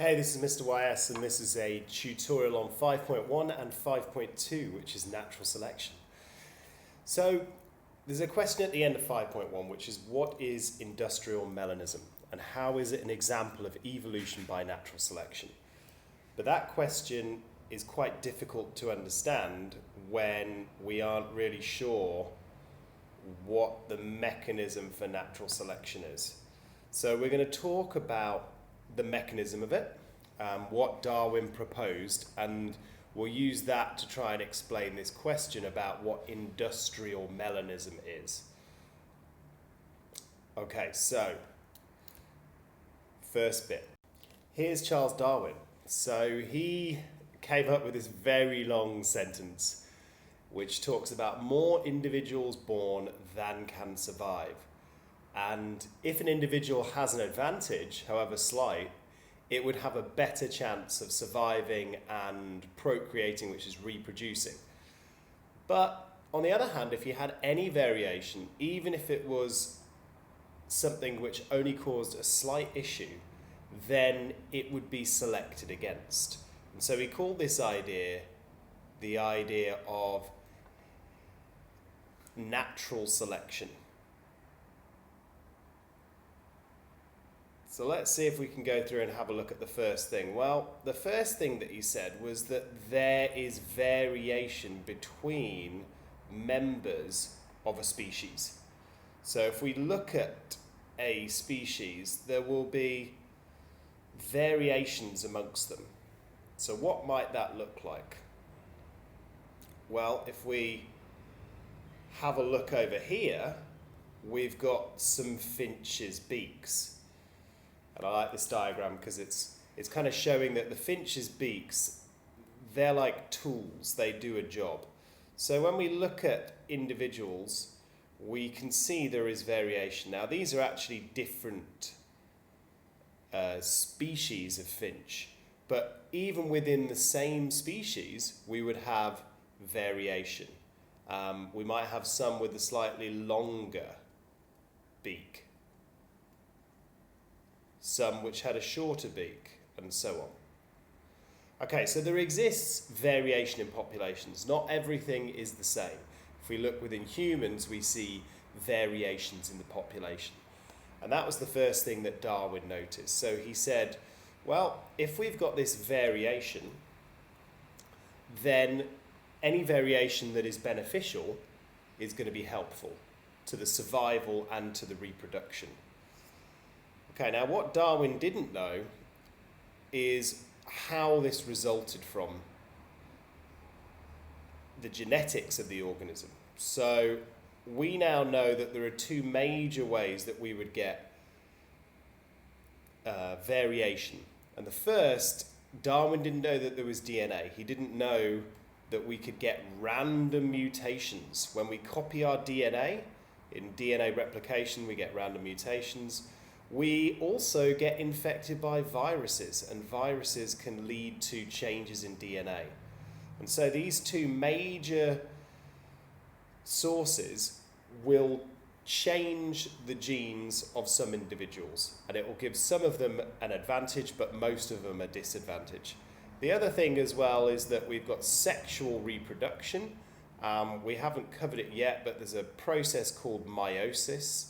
Hey, this is Mr. YS, and this is a tutorial on 5.1 and 5.2, which is natural selection. So, there's a question at the end of 5.1, which is what is industrial melanism, and how is it an example of evolution by natural selection? But that question is quite difficult to understand when we aren't really sure what the mechanism for natural selection is. So we're going to talk about the mechanism of it, what Darwin proposed, and we'll use that to try and explain this question about what industrial melanism is. Okay, so first bit. Here's Charles Darwin. So he came up with this very long sentence which talks about more individuals born than can survive. And if an individual has an advantage, however slight, it would have a better chance of surviving and procreating, which is reproducing. But on the other hand, if you had any variation, even if it was something which only caused a slight issue, then it would be selected against. And so he called this idea the idea of natural selection. So let's see if we can go through and have a look at the first thing. Well, the first thing that he said was that there is variation between members of a species. So if we look at a species, there will be variations amongst them. So what might that look like? Well, if we have a look over here, we've got some finches' beaks. And I like this diagram because it's kind of showing that the finch's beaks, they're like tools, they do a job. So when we look at individuals, we can see there is variation. Now these are actually different species of finch, but even within the same species, we would have variation. We might have some with a slightly longer beak, some which had a shorter beak, and so on. Okay, so there exists variation in populations. Not everything is the same. If we look within humans, we see variations in the population. And that was the first thing that Darwin noticed. So he said, well, if we've got this variation, then any variation that is beneficial is going to be helpful to the survival and to the reproduction. Okay, now what Darwin didn't know is how this resulted from the genetics of the organism. So we now know that there are two major ways that we would get variation. And the first, Darwin didn't know that there was DNA. He didn't know that we could get random mutations. When we copy our DNA, in DNA replication we get random mutations. We also get infected by viruses, and viruses can lead to changes in DNA. And so these two major sources will change the genes of some individuals, and it will give some of them an advantage, but most of them a disadvantage. The other thing as well is that we've got sexual reproduction. We haven't covered it yet, but there's a process called meiosis,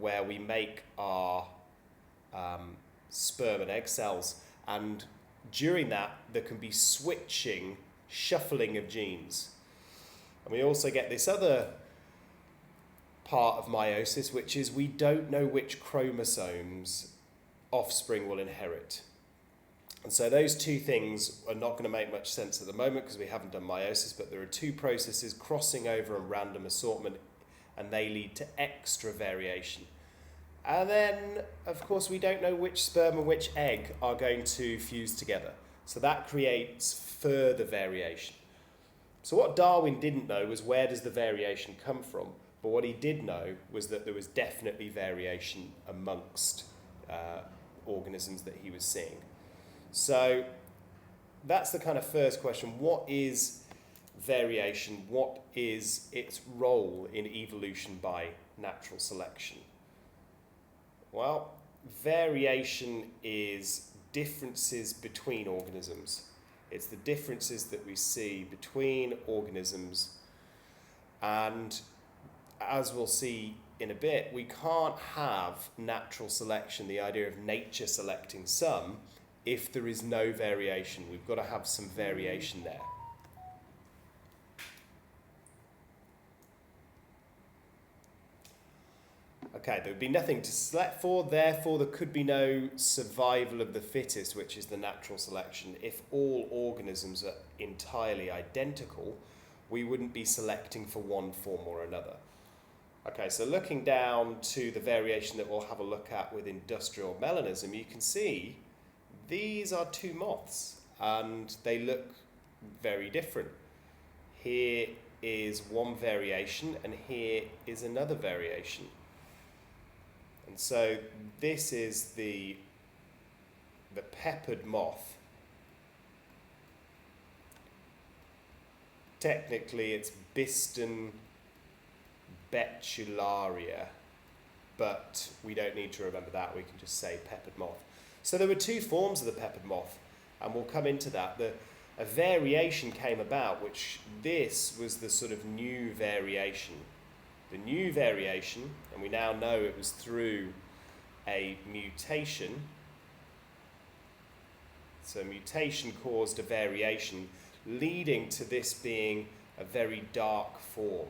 where we make our sperm and egg cells, and during that there can be switching, shuffling of genes. And we also get this other part of meiosis, which is we don't know which chromosomes offspring will inherit. And so those two things are not going to make much sense at the moment because we haven't done meiosis, but there are two processes, crossing over and random assortment, and they lead to extra variation. And then, of course, we don't know which sperm and which egg are going to fuse together. So that creates further variation. So what Darwin didn't know was where does the variation come from, but what he did know was that there was definitely variation amongst organisms that he was seeing. So that's the kind of first question. What is variation? What is its role in evolution by natural selection? Well, variation is differences between organisms. It's the differences that we see between organisms, and as we'll see in a bit, we can't have natural selection, the idea of nature selecting some, if there is no variation. We've got to have some variation there. Okay, there would be nothing to select for, therefore there could be no survival of the fittest, which is the natural selection. If all organisms are entirely identical, we wouldn't be selecting for one form or another. Okay, so looking down to the variation that we'll have a look at with industrial melanism, you can see these are two moths and they look very different. Here is one variation and here is another variation. And so this is the peppered moth. Technically it's Biston betularia, but we don't need to remember that, we can just say peppered moth. So there were two forms of the peppered moth, and we'll come into that. A variation came about, which this was the sort of new variation. The new variation, and we now know it was through a mutation. So mutation caused a variation, leading to this being a very dark form.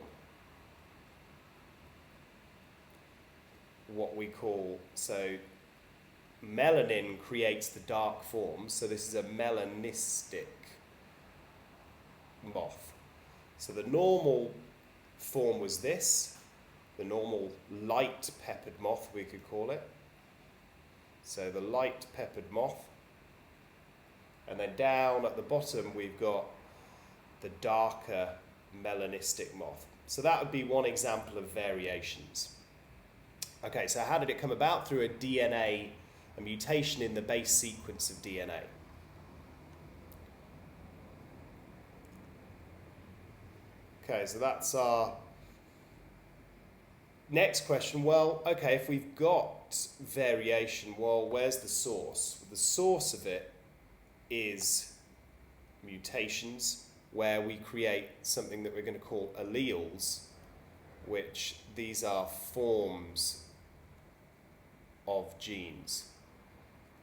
What we call, so melanin creates the dark form, so this is a melanistic moth. So the normal form was this, the normal light peppered moth we could call it. So the light peppered moth. And then down at the bottom we've got the darker melanistic moth. So that would be one example of variations. Okay, so how did it come about? Through a mutation in the base sequence of DNA. Okay, so that's our next question. Well, okay, if we've got variation, well, where's the source? The source of it is mutations, where we create something that we're going to call alleles, which these are forms of genes.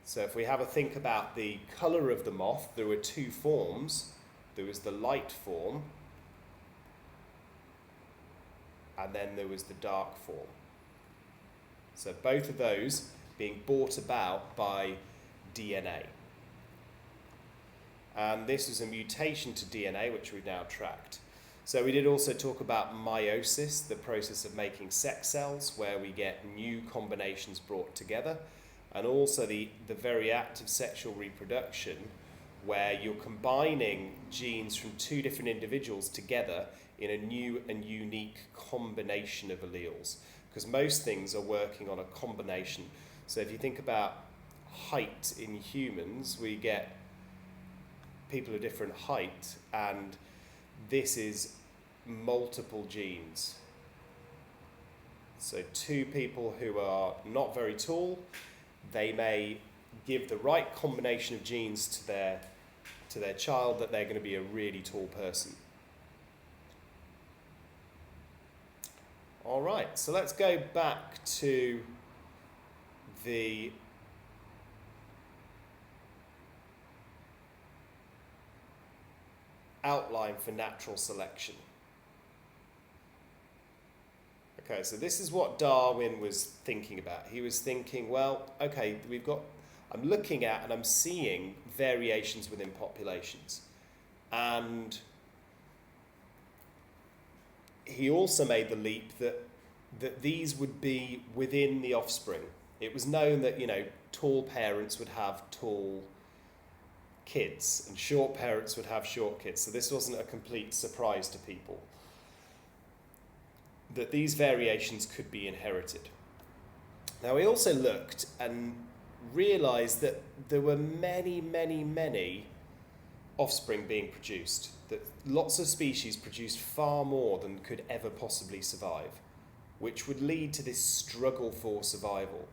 So if we have a think about the colour of the moth, there were two forms. There was the light form, and then there was the dark form. So both of those being brought about by DNA. And this is a mutation to DNA, which we've now tracked. So we did also talk about meiosis, the process of making sex cells, where we get new combinations brought together, and also the very act of sexual reproduction, where you're combining genes from two different individuals together in a new and unique combination of alleles, because most things are working on a combination. So if you think about height in humans, we get people of different height, and this is multiple genes. So two people who are not very tall, they may give the right combination of genes to their child that they're going to be a really tall person. All right, so let's go back to the outline for natural selection. Okay, so this is what Darwin was thinking about. He was thinking, well, okay, I'm looking at and I'm seeing variations within populations. And he also made the leap that these would be within the offspring. It was known that, tall parents would have tall kids and short parents would have short kids. So this wasn't a complete surprise to people, that these variations could be inherited. Now we also looked and realised that there were many, many, many offspring being produced, that lots of species produced far more than could ever possibly survive, which would lead to this struggle for survival.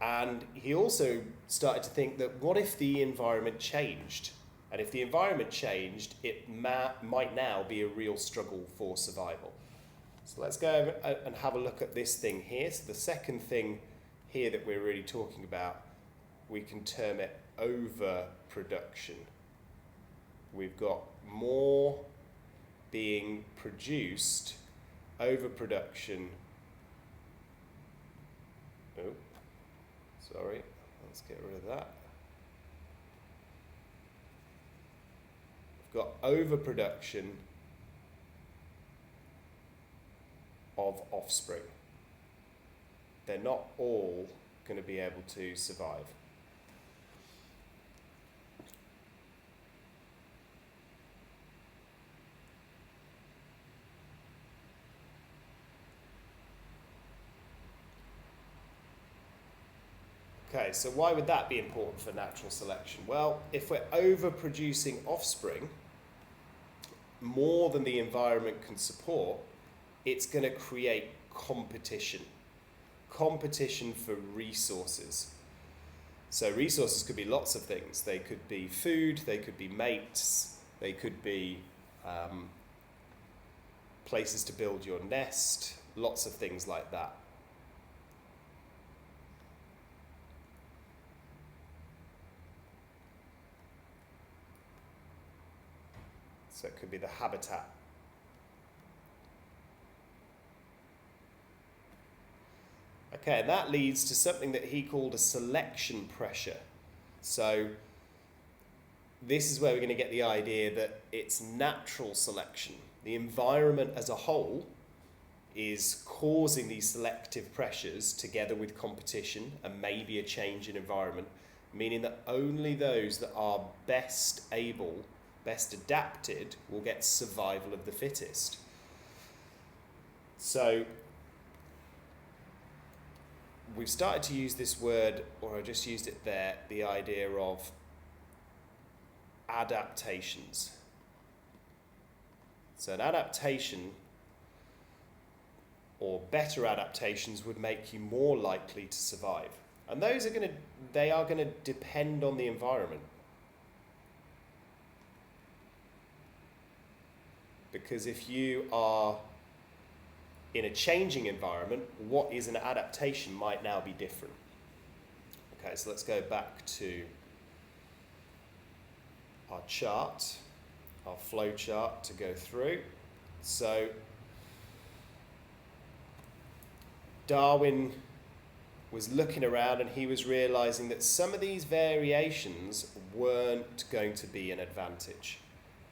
And he also started to think that what if the environment changed? And if the environment changed, it might now be a real struggle for survival. So let's go and have a look at this thing here. So the second thing here that we're really talking about, we can term it overproduction. We've got more being produced, overproduction. Oh, sorry, let's get rid of that. We've got overproduction of offspring. They're not all going to be able to survive. Okay, so why would that be important for natural selection? Well, if we're overproducing offspring, more than the environment can support, it's going to create competition. Competition for resources. So resources could be lots of things. They could be food, they could be mates, they could be places to build your nest, lots of things like that. So it could be the habitat. Okay, and that leads to something that he called a selection pressure. So this is where we're going to get the idea that it's natural selection. The environment as a whole is causing these selective pressures together with competition and maybe a change in environment, meaning that only those that are best able, best adapted, will get survival of the fittest. So we've started to use this word, or I just used it there, the idea of adaptations. So an adaptation, or better adaptations, would make you more likely to survive. And those are going to depend on the environment. Because if you are in a changing environment, what is an adaptation might now be different. Okay, so let's go back to our chart, our flow chart to go through. So Darwin was looking around and he was realizing that some of these variations weren't going to be an advantage.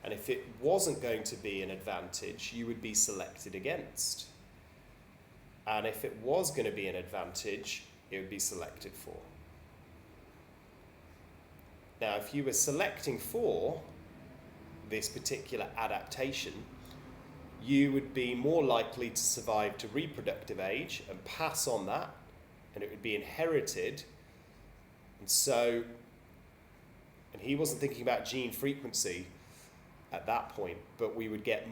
And if it wasn't going to be an advantage, you would be selected against. And if it was going to be an advantage, it would be selected for. Now, if you were selecting for this particular adaptation, you would be more likely to survive to reproductive age and pass on that, and it would be inherited. And he wasn't thinking about gene frequency at that point, but we would get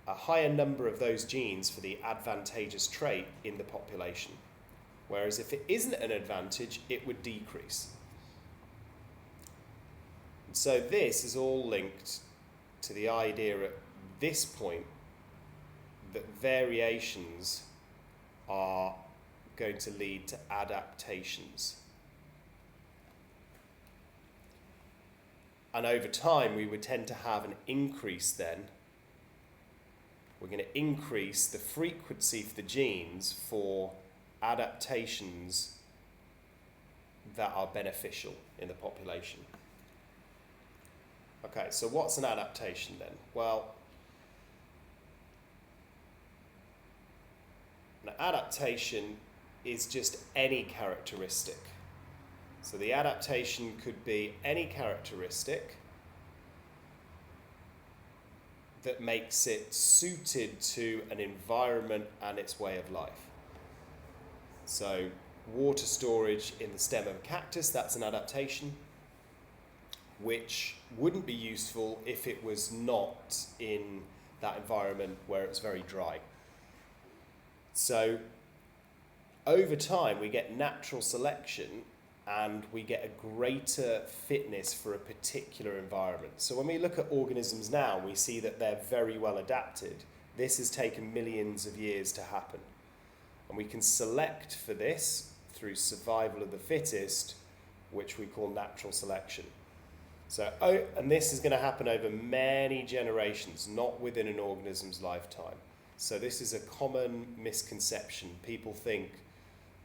a higher number of those genes for the advantageous trait in the population. Whereas if it isn't an advantage, it would decrease. And so this is all linked to the idea at this point that variations are going to lead to adaptations. And over time, we would tend to have an increase then. We're going to increase the frequency for the genes for adaptations that are beneficial in the population. Okay, so what's an adaptation then? Well, an adaptation is just any characteristic. So the adaptation could be any characteristic that makes it suited to an environment and its way of life. So water storage in the stem of a cactus, that's an adaptation, which wouldn't be useful if it was not in that environment where it's very dry. So over time we get natural selection and we get a greater fitness for a particular environment. So when we look at organisms now, we see that they're very well adapted. This has taken millions of years to happen. And we can select for this through survival of the fittest, which we call natural selection. So, and this is going to happen over many generations, not within an organism's lifetime. So this is a common misconception. People think,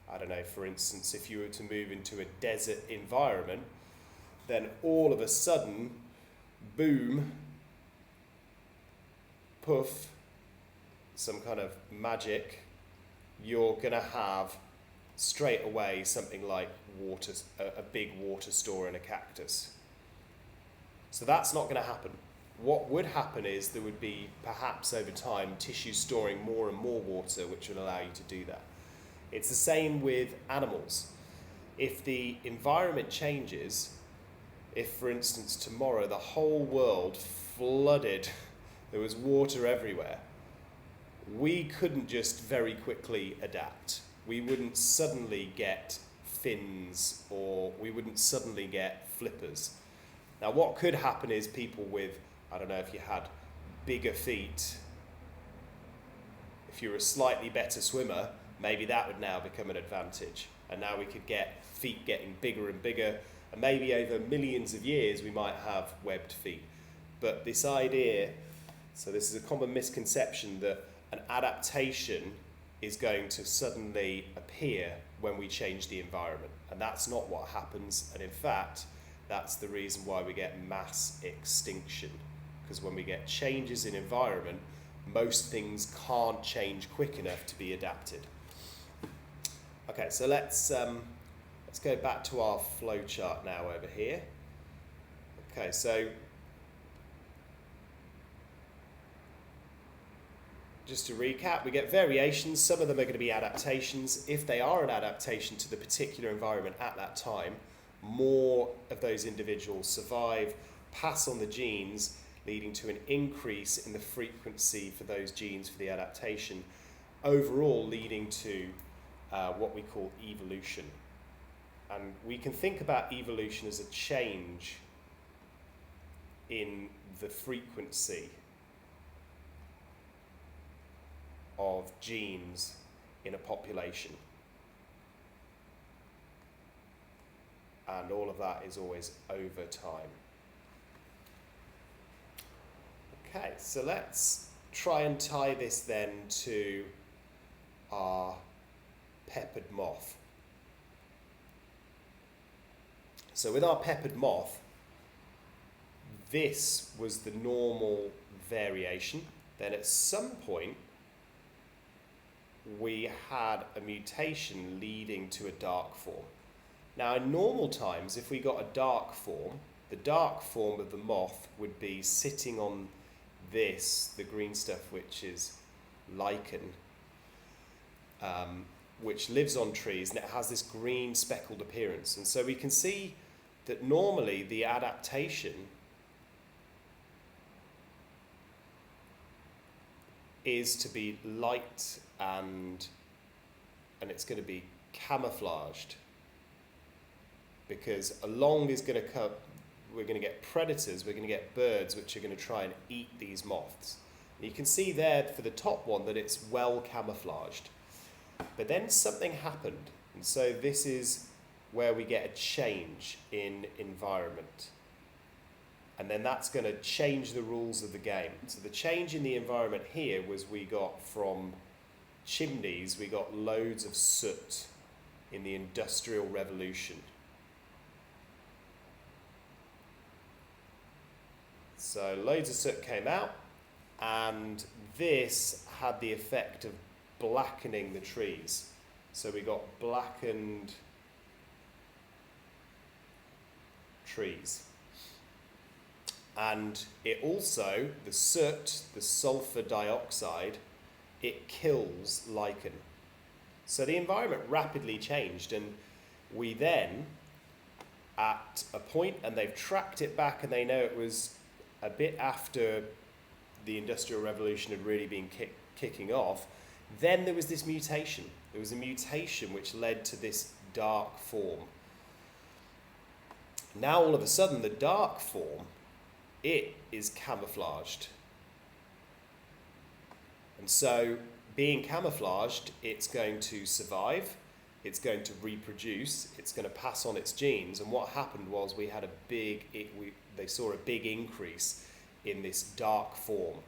I don't know, for instance, if you were to move into a desert environment, then all of a sudden, boom, poof, some kind of magic, you're going to have straight away something like water, a big water store in a cactus. So that's not going to happen. What would happen is there would be perhaps over time tissue storing more and more water, which would allow you to do that. It's the same with animals. If the environment changes, if for instance tomorrow the whole world flooded, there was water everywhere, we couldn't just very quickly adapt. We wouldn't suddenly get fins or we wouldn't suddenly get flippers. Now what could happen is people with, I don't know, if you had bigger feet, if you're a slightly better swimmer, maybe that would now become an advantage. And now we could get feet getting bigger and bigger, and maybe over millions of years we might have webbed feet. But this idea, so this is a common misconception that an adaptation is going to suddenly appear when we change the environment. And that's not what happens. And in fact, that's the reason why we get mass extinction. Because when we get changes in environment, most things can't change quick enough to be adapted. Okay, so let's go back to our flow chart now over here. Okay, so just to recap, we get variations. Some of them are going to be adaptations. If they are an adaptation to the particular environment at that time, more of those individuals survive, pass on the genes, leading to an increase in the frequency for those genes for the adaptation, overall leading to what we call evolution. And we can think about evolution as a change in the frequency of genes in a population. And all of that is always over time. Okay, so let's try and tie this then to our peppered moth. So with our peppered moth, this was the normal variation. Then at some point, we had a mutation leading to a dark form. Now in normal times, if we got a dark form, the dark form of the moth would be sitting on this, the green stuff, which is lichen, which lives on trees, and it has this green speckled appearance. And so we can see that normally the adaptation is to be light and it's going to be camouflaged, because along is going to come, we're going to get predators, we're going to get birds which are going to try and eat these moths. And you can see there for the top one that it's well camouflaged. But then something happened, and so this is where we get a change in environment. And then that's going to change the rules of the game. So the change in the environment here was we got from chimneys, we got loads of soot in the Industrial Revolution. So loads of soot came out, and this had the effect of blackening the trees. So we got blackened trees. And it also, the soot, the sulfur dioxide, it kills lichen. So the environment rapidly changed, and we then, at a point, and they've tracked it back, and they know it was a bit after the Industrial Revolution had really been kicking off, then there was this mutation. There was a mutation which led to this dark form. Now all of a sudden the dark form, it is camouflaged. And so being camouflaged, it's going to survive, it's going to reproduce, it's going to pass on its genes. And what happened was they saw a big increase in this dark form,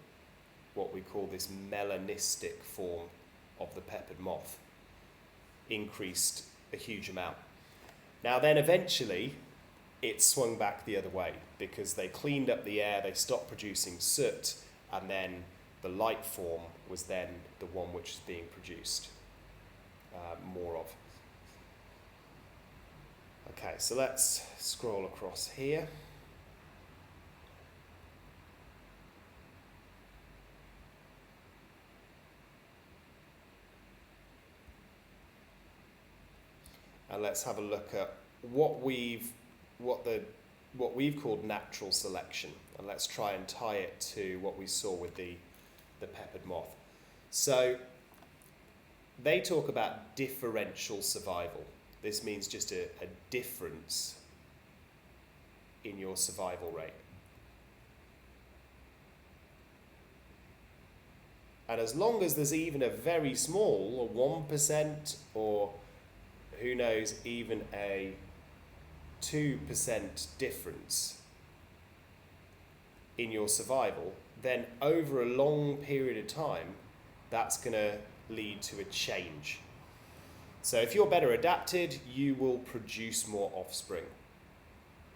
what we call this melanistic form of the peppered moth. Increased a huge amount. Now then eventually it swung back the other way because they cleaned up the air, they stopped producing soot, and then the light form was then the one which is being produced more of. Okay, so let's scroll across here. And let's have a look at what we've called natural selection, and let's try and tie it to what we saw with the peppered moth. So they talk about differential survival. This means just a difference in your survival rate. And as long as there's even a very small, or 1%, or who knows, even a 2% difference in your survival, then over a long period of time, that's going to lead to a change. So if you're better adapted, you will produce more offspring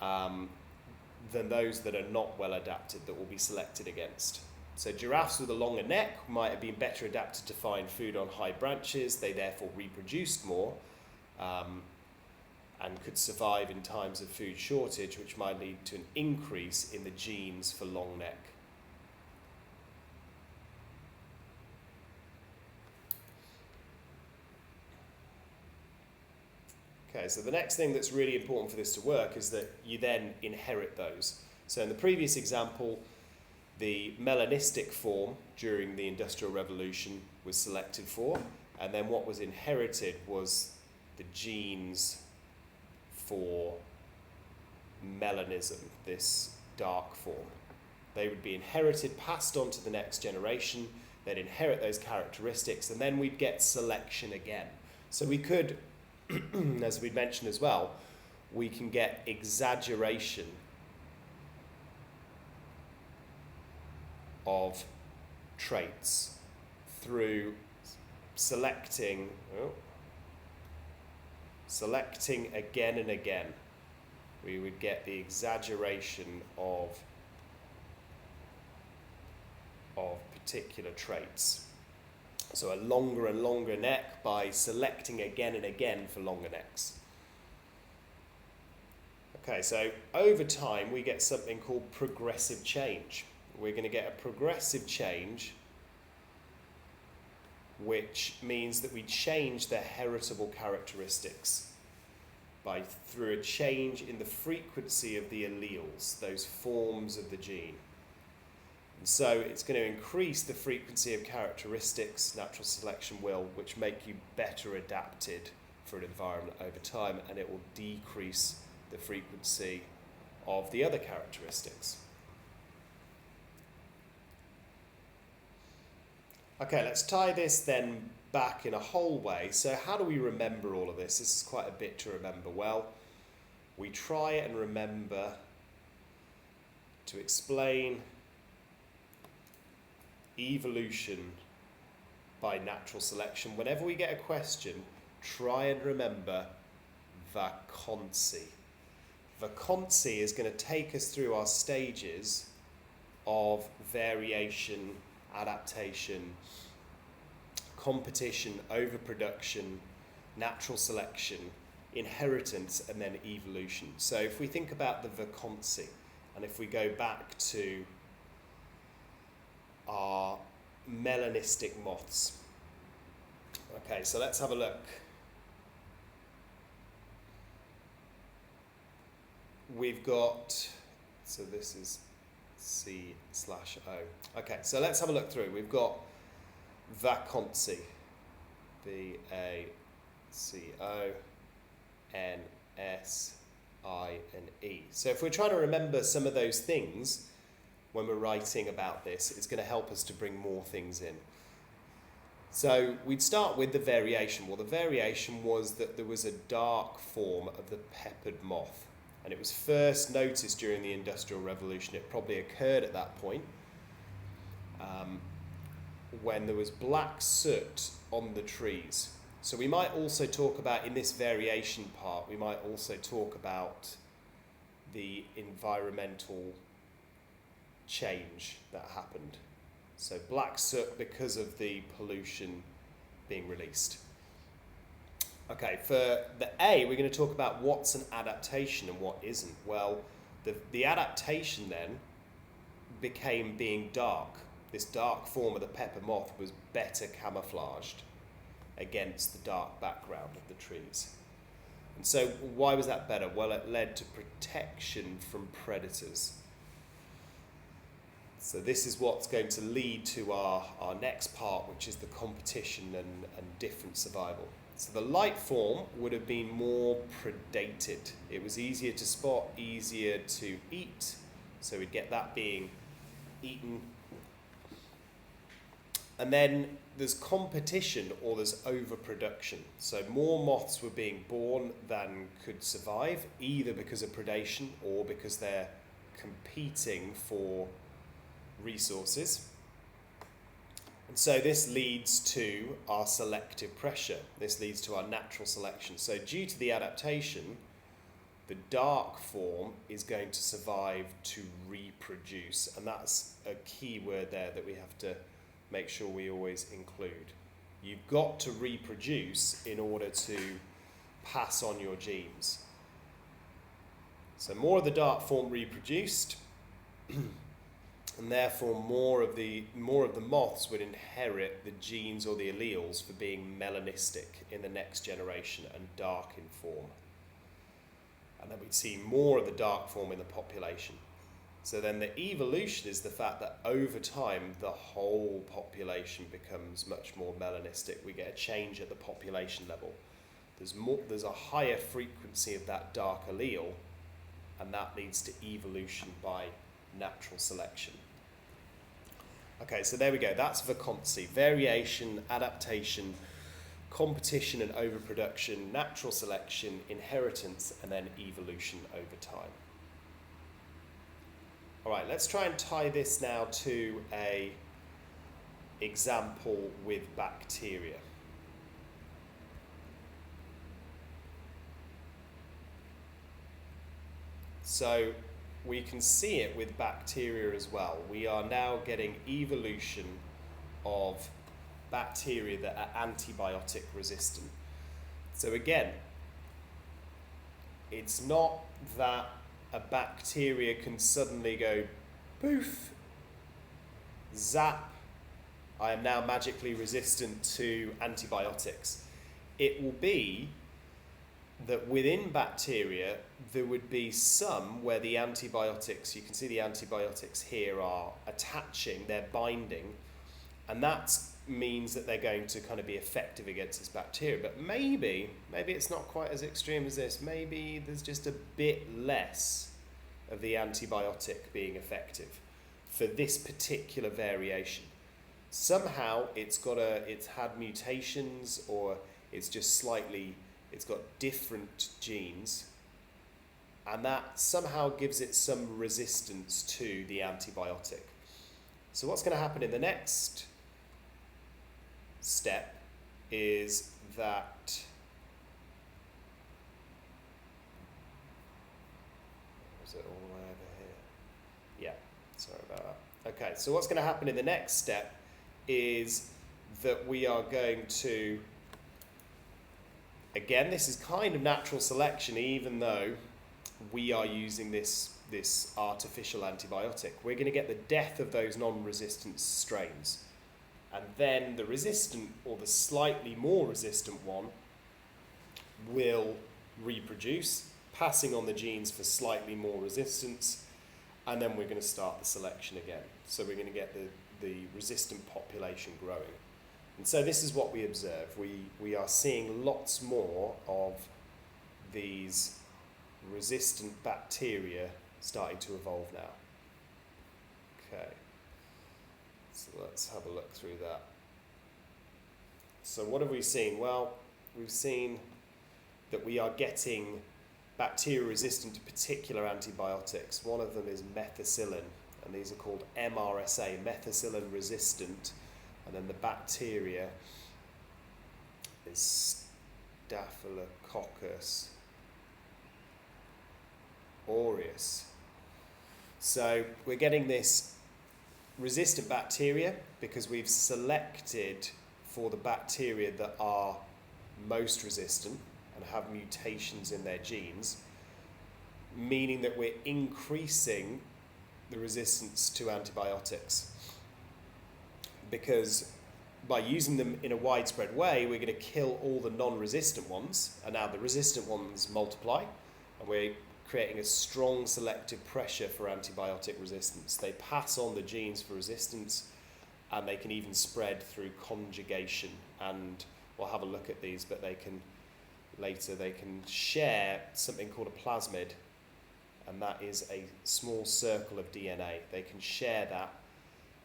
than those that are not well adapted that will be selected against. So giraffes with a longer neck might have been better adapted to find food on high branches. They therefore reproduced more and could survive in times of food shortage, which might lead to an increase in the genes for long neck. Okay, so the next thing that's really important for this to work is that you then inherit those. So in the previous example, the melanistic form during the Industrial Revolution was selected for, and then what was inherited was the genes for melanism, this dark form. They would be inherited, passed on to the next generation, they'd inherit those characteristics, and then we'd get selection again. So we could, as we'd mentioned as well, we can get exaggeration of traits through selecting again and again. We would get the exaggeration of particular traits. So a longer and longer neck by selecting again and again for longer necks. Okay, so over time we get something called progressive change. We're going to get a progressive change, which means that we change the heritable characteristics through a change in the frequency of the alleles, those forms of the gene. And so it's going to increase the frequency of characteristics, natural selection will, which make you better adapted for an environment over time, and it will decrease the frequency of the other characteristics. Okay, let's tie this then back in a whole way. So how do we remember all of this? This is quite a bit to remember. Well, we try and remember to explain evolution by natural selection. Whenever we get a question, try and remember Vacancy. Vacancy is going to take us through our stages of variation, adaptation, competition, overproduction, natural selection, inheritance, and then evolution. So if we think about the vacancy, and if we go back to our melanistic moths. Okay, so let's have a look. We've got, so this is C/O. Okay, so let's have a look through. We've got vacancy. BACONSINE. So if we're trying to remember some of those things when we're writing about this, it's going to help us to bring more things in. So we'd start with the variation. Well, the variation was that there was a dark form of the peppered moth, and it was first noticed during the Industrial Revolution. It probably occurred at that point when there was black soot on the trees. So we might also talk about, in this variation part, we might also talk about the environmental change that happened. So black soot because of the pollution being released. Okay, for the A, we're going to talk about what's an adaptation and what isn't. Well, the adaptation then became being dark. This dark form of the pepper moth was better camouflaged against the dark background of the trees. And so why was that better? Well, it led to protection from predators. So this is what's going to lead to our next part, which is the competition and different survival. So the light form would have been more predated. It was easier to spot, easier to eat. So we'd get that being eaten. And then there's competition, or there's overproduction. So more moths were being born than could survive, either because of predation or because they're competing for resources. And so this leads to our selective pressure. This leads to our natural selection. So due to the adaptation, the dark form is going to survive to reproduce. And that's a key word there that we have to make sure we always include. You've got to reproduce in order to pass on your genes. So more of the dark form reproduced, and therefore more of the moths would inherit the genes or the alleles for being melanistic in the next generation and dark in form. And then we'd see more of the dark form in the population. So then the evolution is the fact that over time the whole population becomes much more melanistic. We get a change at the population level. There's a higher frequency of that dark allele, and that leads to evolution by natural selection. Okay, so there we go. That's vacancy. Variation, adaptation, competition and overproduction, natural selection, inheritance, and then evolution over time. All right, let's try and tie this now to an example with bacteria. So we can see it with bacteria as well. We are now getting evolution of bacteria that are antibiotic resistant. So again, it's not that a bacteria can suddenly go poof, zap, I am now magically resistant to antibiotics. It will be that within bacteria there would be some where the antibiotics, you can see the antibiotics here are attaching, they're binding, and that means that they're going to kind of be effective against this bacteria. But maybe it's not quite as extreme as this. Maybe there's just a bit less of the antibiotic being effective for this particular variation. Somehow it's had mutations, or it's got different genes, and that somehow gives it some resistance to the antibiotic. So what's going to happen in the next step is that is it all the way over here? Yeah, sorry about that. Okay, so what's going to happen in the next step is that we are going to, again, this is kind of natural selection, even though we are using this artificial antibiotic. We're going to get the death of those non-resistant strains. And then the resistant, or the slightly more resistant one, will reproduce, passing on the genes for slightly more resistance, and then we're going to start the selection again. So we're going to get the resistant population growing. And so this is what we observe. We are seeing lots more of these resistant bacteria starting to evolve now. Okay, so let's have a look through that. So what have we seen? Well, we've seen that we are getting bacteria resistant to particular antibiotics. One of them is methicillin, and these are called MRSA, methicillin resistant. And then the bacteria is Staphylococcus aureus. So we're getting this resistant bacteria because we've selected for the bacteria that are most resistant and have mutations in their genes, meaning that we're increasing the resistance to antibiotics. Because by using them in a widespread way, we're going to kill all the non-resistant ones, and now the resistant ones multiply, and we're creating a strong selective pressure for antibiotic resistance. They pass on the genes for resistance, and they can even spread through conjugation, and we'll have a look at these, but they can share something called a plasmid, and that is a small circle of DNA. They can share that,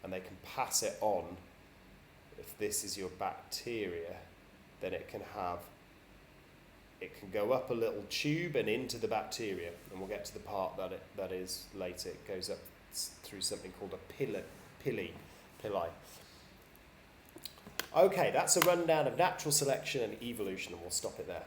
and they can pass it on. If this is your bacteria, then it can go up a little tube and into the bacteria, and we'll get to the part that is later. It goes up through something called a pili. Okay, that's a rundown of natural selection and evolution, and we'll stop it there.